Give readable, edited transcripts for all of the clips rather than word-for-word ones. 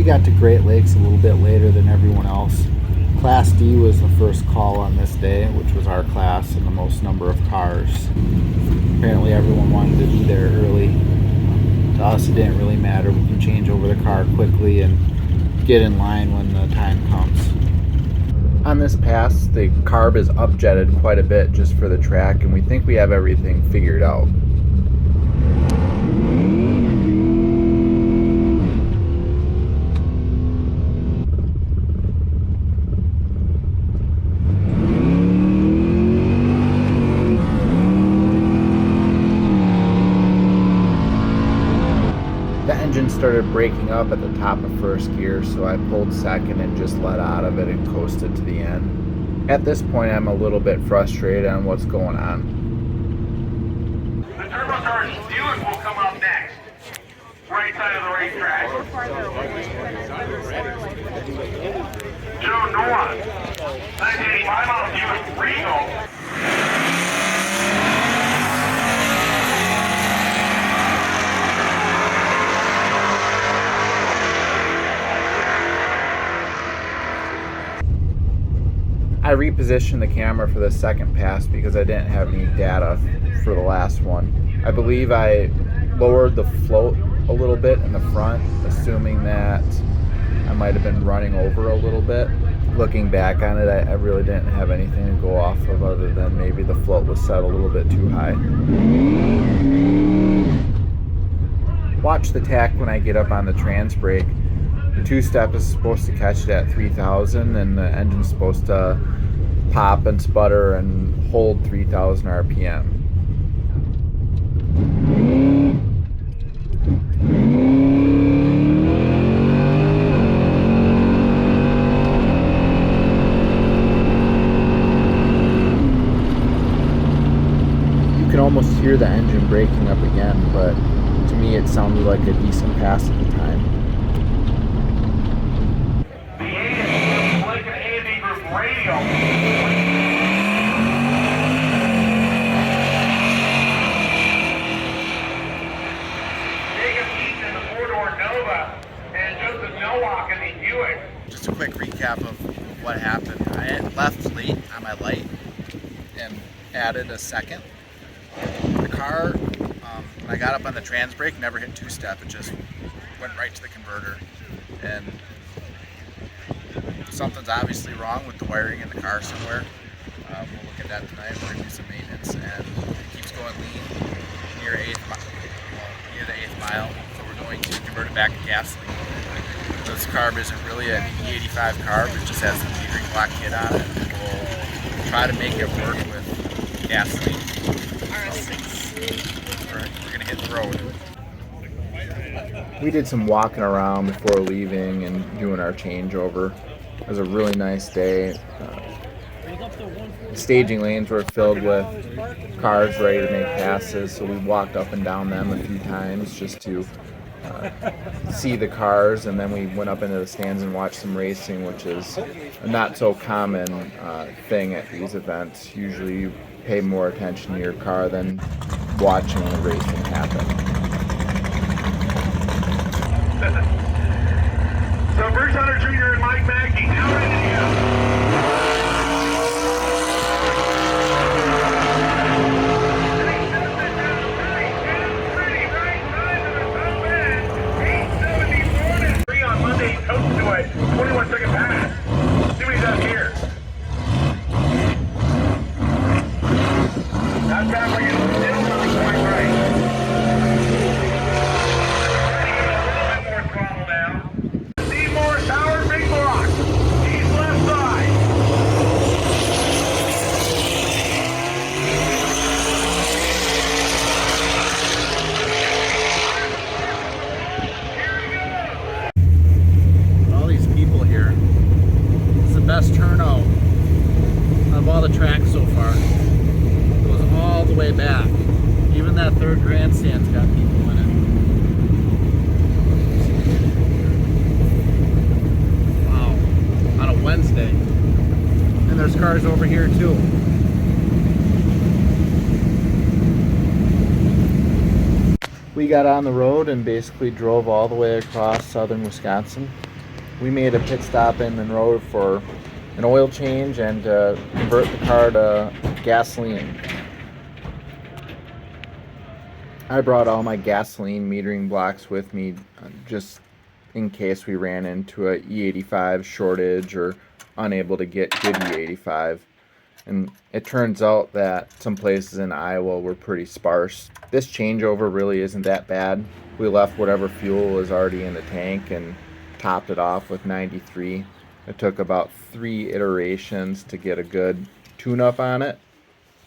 We got to Great Lakes a little bit later than everyone else. Class D was the first call on this day, which was our class and the most number of cars. Apparently everyone wanted to be there early. To us it didn't really matter. We can change over the car quickly and get in line when the time comes. On this pass, the carb is upjetted quite a bit just for the track, and we think we have everything figured out. The engine started breaking up at the top of first gear, so I pulled second and just let out of it and coasted to the end. At this point, I'm a little bit frustrated on what's going on. The turbo car Buick will come up next. Right side of the racetrack. Joe Noah, 1985 model Buick Regal. I repositioned the camera for the second pass because I didn't have any data for the last one. I believe I lowered the float a little bit in the front, assuming that I might have been running over a little bit. Looking back on it, I really didn't have anything to go off of other than maybe the float was set a little bit too high. Watch the tach when I get up on the trans brake. The two-step is supposed to catch it at 3,000 and the engine's supposed to pop and sputter and hold 3,000 RPM. You can almost hear the engine breaking up again, but to me it sounded like a decent pass at the time. Radio. Jacob Eaton in the four-door Nova and Joseph Nowak in the Buick. Just a quick recap of what happened. I had left late on my light and added a second. The car, when I got up on the trans brake, never hit two-step. It just went right to the converter. And something's obviously wrong with the wiring in the car somewhere. We'll look at that tonight. We're going to do some maintenance, and it keeps going lean near the 8th mile, so we're going to convert it back to gasoline. This carb isn't really an E85 carb, it just has the metering block kit on it. We'll try to make it work with gasoline. We're going to hit the road. We did some walking around before leaving and doing our changeover. It was a really nice day. The staging lanes were filled with cars ready to make passes, so we walked up and down them a few times just to see the cars, and then we went up into the stands and watched some racing, which is a not so common thing at these events. Usually you pay more attention to your car than watching the racing happen. So Bruce Hunter Jr. and Mike Mackey now ready to go. On Monday, coast to a 21-second pass. See what he does here. Not bad for you. Still moving quite right. Trying to get a little bit more throttle down. Steve Morris, Howard, big block. He's left side. All these people here. It's the best turnout of all the tracks so far. It goes all the way back. Even that third grandstand's got people in it. Wow. On a Wednesday. And there's cars over here too. We got on the road and basically drove all the way across southern Wisconsin we made a pit stop in Monroe for an oil change and convert the car to gasoline. I brought all my gasoline metering blocks with me just in case we ran into a E85 shortage or unable to get good E85. And it turns out that some places in Iowa were pretty sparse. This changeover really isn't that bad. We left whatever fuel was already in the tank and topped it off with 93. It took about 3 iterations to get a good tune-up on it,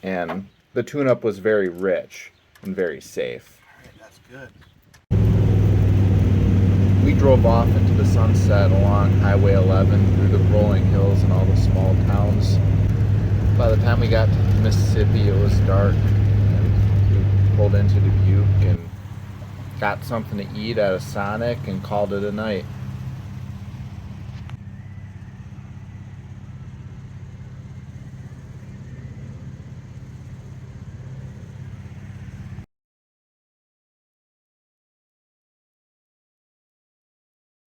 and the tune-up was very rich and very safe. Alright, that's good. We drove off into the sunset along Highway 11 through the rolling hills and all the small towns. By the time we got to Mississippi, it was dark, and we pulled into Dubuque and got something to eat at a Sonic and called it a night.